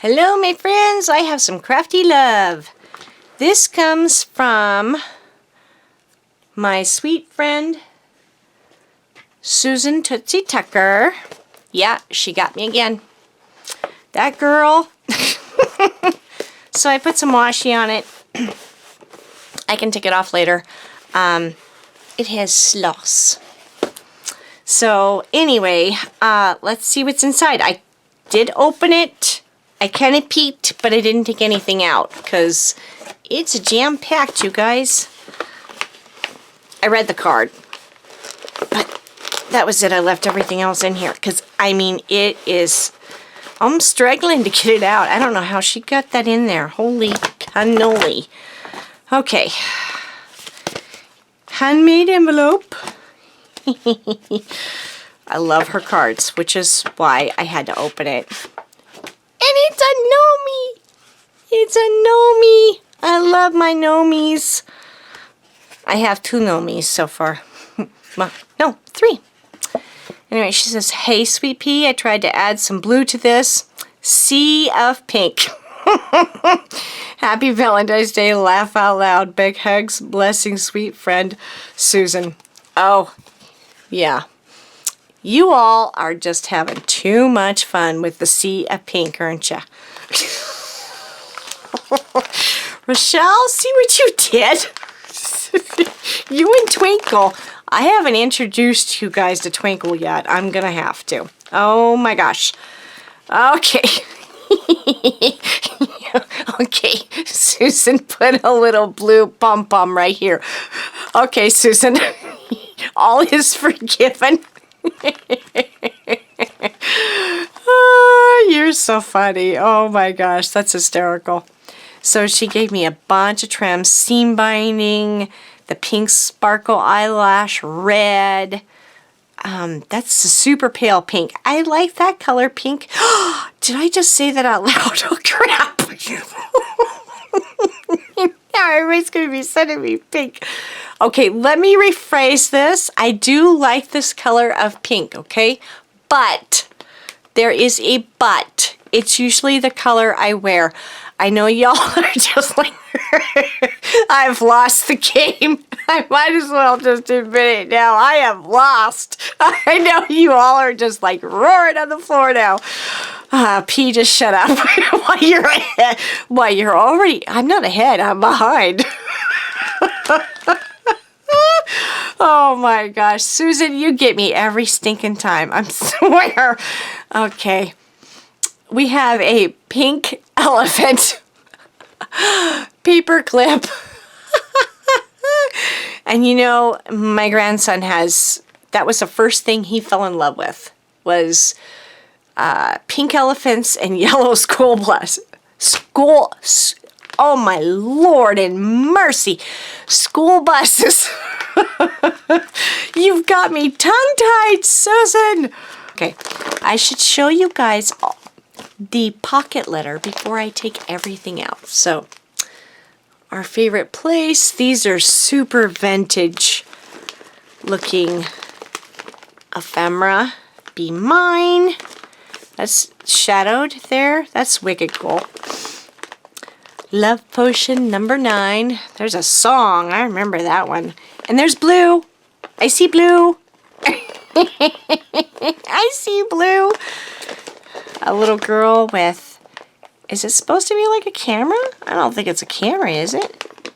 Hello, my friends. I have some crafty love. This comes from my sweet friend, Susan Tootsie Tucker. Yeah, she got me again. That girl. So I put some washi on it. I can take it off later. It has sloss. So anyway, let's see what's inside. I did open it. I kind of peeked, but I didn't take anything out because it's jam-packed, you guys. I read the card, but that was it. I left everything else in here because, I mean, it is... I'm struggling to get it out. I don't know how she got that in there. Holy cannoli. Okay. Handmade envelope. I love her cards, which is why I had to open it. And it's a Nomi. It's a Nomi. I love my Nomis. I have 2 Nomis so far. Well, no, 3. Anyway, she says, "Hey, sweet pea, I tried to add some blue to this. Sea of pink." Happy Valentine's Day. Laugh out loud. Big hugs. Blessings, sweet friend, Susan. Oh, yeah. You all are just having too much fun with the sea of pink, aren't you? Rochelle, see what you did? You and Twinkle. I haven't introduced you guys to Twinkle yet. I'm going to have to. Oh my gosh. Okay. Okay. Susan put a little blue pom-pom right here. Okay, Susan. All is forgiven. Oh, you're so funny. Oh my gosh, that's hysterical. So she gave me a bunch of trims, seam binding, the pink sparkle eyelash, red. That's a super pale pink. I like that color pink. Did I just say that out loud? Oh crap. Now everybody's going to be sending me pink. Okay, let me rephrase this. I do like this color of pink, okay? But there is a but. It's usually the color I wear. I know y'all are just like, I've lost the game. I might as well just admit it now. I have lost. I know you all are just like roaring on the floor now. P, just shut up. While you're ahead. While you're already, I'm not ahead, I'm behind. Oh my gosh. Susan, you get me every stinking time. I swear. Okay. We have a pink elephant paper clip. And you know, my grandson has, that was the first thing he fell in love with, was pink elephants and yellow school bus. Oh my Lord and mercy. School buses. You've got me tongue-tied, Susan. Okay, I should show you guys the pocket letter before I take everything out. So, our favorite place. These are super vintage looking ephemera. Be Mine. That's shadowed there. That's wicked cool. Love Potion number 9. There's a song. I remember that one. And there's blue. I see blue. I see blue. A little girl with, is it supposed to be like a camera? I don't think it's a camera, is it?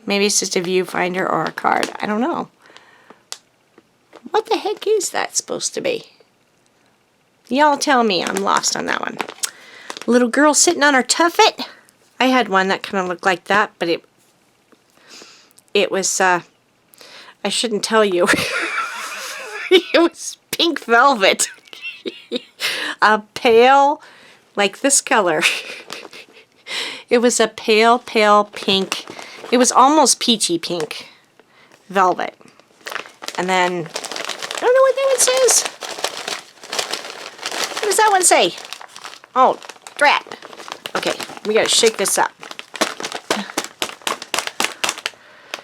Maybe it's just a viewfinder or a card. I don't know. What the heck is that supposed to be? Y'all tell me. I'm lost on that one. Little girl sitting on her tuffet. I had one that kind of looked like that, but it was, I shouldn't tell you. It was pink velvet. A pale, like this color. It was a pale, pale pink. It was almost peachy pink velvet. And then, I don't know what that one says. What does that one say? Oh, drat. Okay, we gotta shake this up.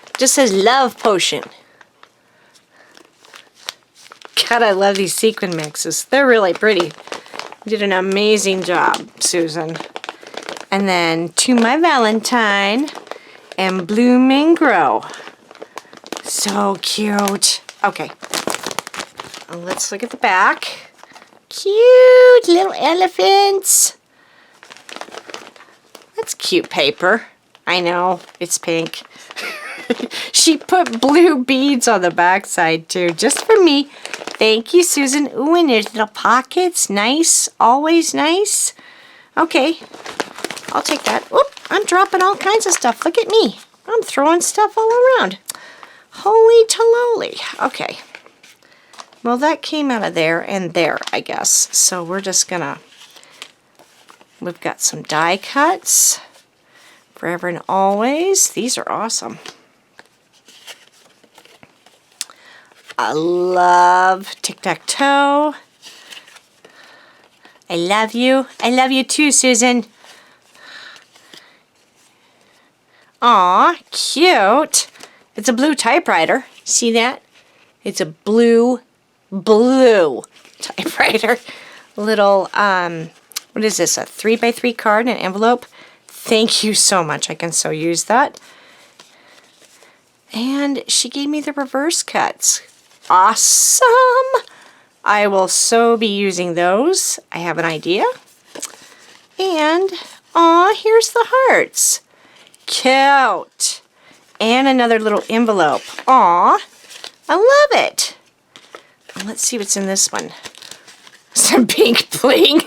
It just says Love Potion. God, I love these sequin mixes. They're really pretty. You did an amazing job, Susan. And then To My Valentine and Bloom and Grow. So cute. Okay. Let's look at the back. Cute little elephants. That's cute paper. I know, it's pink. She put blue beads on the back side too, just for me. Thank you, Susan. Ooh, and there's little pockets. Nice. Always nice. Okay. I'll take that. Oop, I'm dropping all kinds of stuff. Look at me. I'm throwing stuff all around. Holy tololi. Okay. Well, that came out of there and there, I guess. So we're just gonna... We've got some die cuts. Forever and Always. These are awesome. I love Tic-Tac-Toe. I love you. I love you too, Susan. Aw, cute. It's a blue typewriter. See that? It's a blue typewriter. Little, what is this? A 3x3 card and an envelope. Thank you so much. I can so use that. And she gave me the reverse cuts. Awesome! I will so be using those. I have an idea. And, aw, here's the hearts. Cute. And another little envelope. Aw, I love it. Let's see what's in this one. Some pink bling.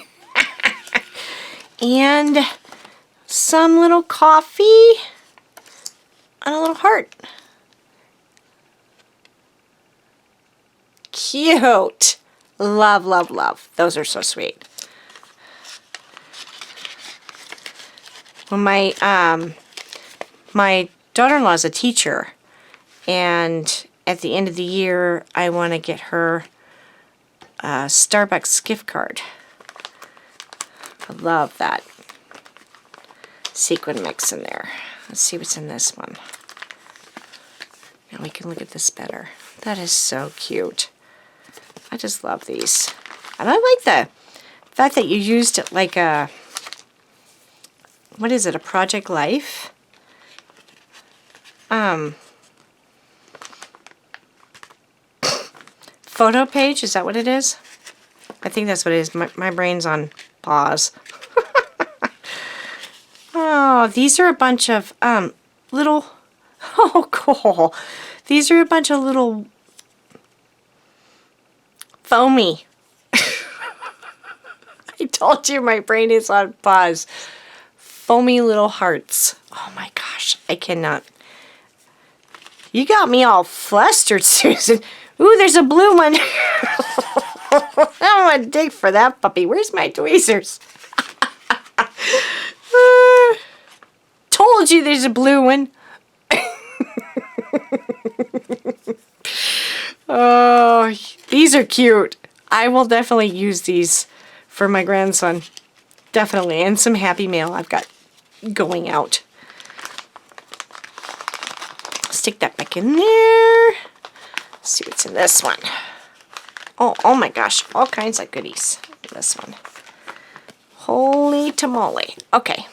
And some little coffee. And a little heart. Cute. Love, love, love. Those are so sweet. Well, my daughter-in-law is a teacher, and at the end of the year, I want to get her a Starbucks gift card. I love that sequin mix in there. Let's see what's in this one. Now we can look at this better. That is so cute. I just love these. And I like the fact that you used it like a, what is it, a Project Life? Photo page, is that what it is? I think that's what it is. My brain's on pause. Oh, these are a bunch of little, oh cool. These are a bunch of little foamy. I told you my brain is on pause. Foamy little hearts. Oh my gosh, I cannot. You got me all flustered, Susan. Ooh, there's a blue one. I don't want to dig for that puppy. Where's my tweezers? Told you there's a blue one. Oh, these are cute. I will definitely use these for my grandson. Definitely. And some Happy Mail I've got going out. Stick that back in there. Let's see what's in this one. Oh my gosh. All kinds of goodies in this one. Holy tamale. Okay.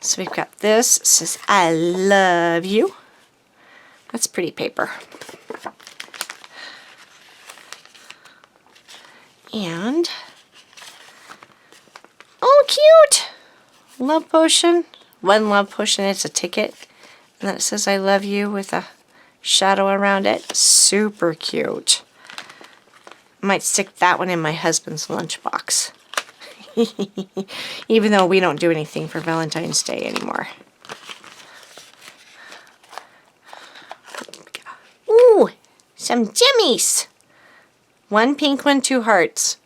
So we've got this. It says, I love you. That's pretty paper. And, oh, cute! Love potion. One love potion, it's a ticket. And then it says, I love you with a shadow around it. Super cute. I might stick that one in my husband's lunchbox. Even though we don't do anything for Valentine's Day anymore. Ooh, some jimmies. One pink one, 2 hearts.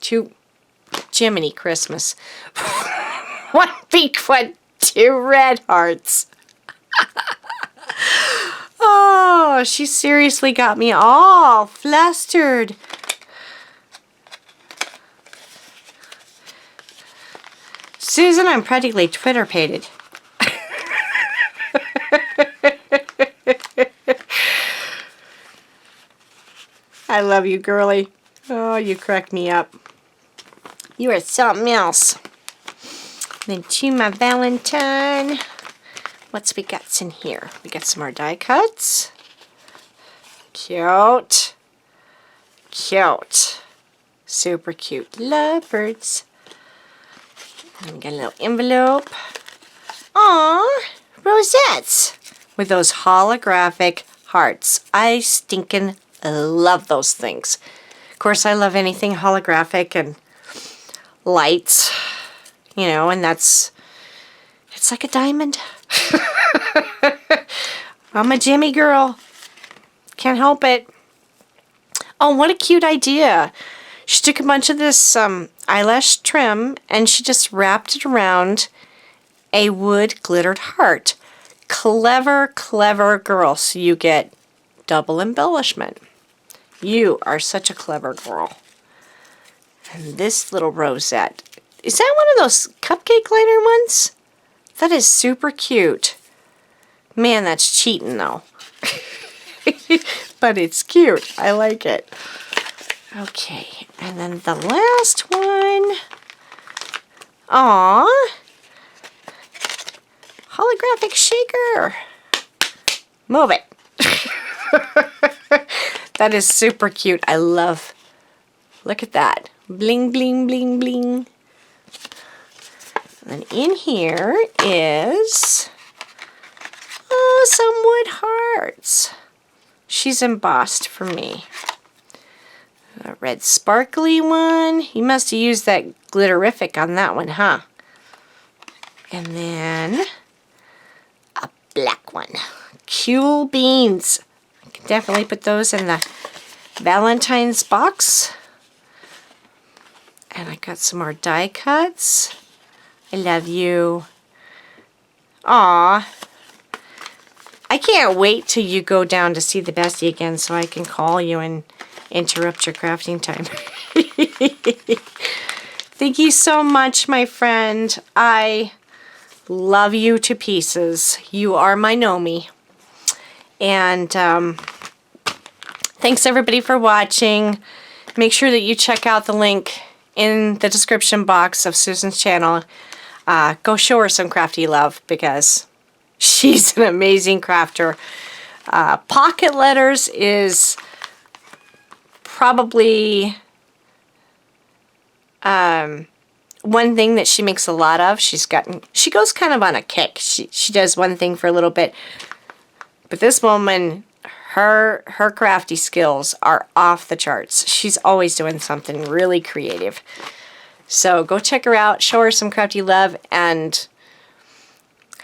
2 Jiminy Christmas. 1 pink one, 2 red hearts. Oh, she seriously got me all flustered. Susan, I'm practically Twitter-pated. I love you, girly. Oh, you crack me up. You are something else. Then to my Valentine. What's we got in here? We got some more die cuts. Cute. Cute. Super cute lovebirds. And we got a little envelope. Aww, rosettes with those holographic hearts. I stinking love those things. Of course, I love anything holographic and lights, you know, and it's like a diamond. I'm a Jimmy girl. Can't help it. Oh, what a cute idea. She took a bunch of this eyelash trim and she just wrapped it around a wood glittered heart. Clever, clever girl. So you get double embellishment. You are such a clever girl. And this little rosette. Is that one of those cupcake liner ones? That is super cute. Man, that's cheating though. But it's cute. I like it. Okay, and then the last one. Aww. Holographic shaker. Move it. That is super cute. I love. Look at that. Bling, bling, bling, bling. And in here is some wood hearts. She's embossed for me. A red sparkly one. You must have used that glitterific on that one, huh? And then a black one. Cool beans. I can definitely put those in the Valentine's box. And I got some more die cuts. I love you. Aww. I can't wait till you go down to see the bestie again so I can call you and interrupt your crafting time. Thank you so much, my friend. I love you to pieces. You are my Nomi. And thanks everybody for watching. Make sure that you check out the link in the description box of Susan's channel. Go show her some crafty love because she's an amazing crafter. Pocket letters is probably one thing that she makes a lot of. She goes kind of on a kick. She does one thing for a little bit, but this woman, her crafty skills are off the charts. She's always doing something really creative. So go check her out, show her some crafty love, and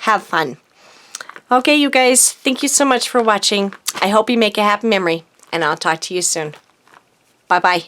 have fun. Okay, you guys, thank you so much for watching. I hope you make a happy memory, and I'll talk to you soon. Bye-bye.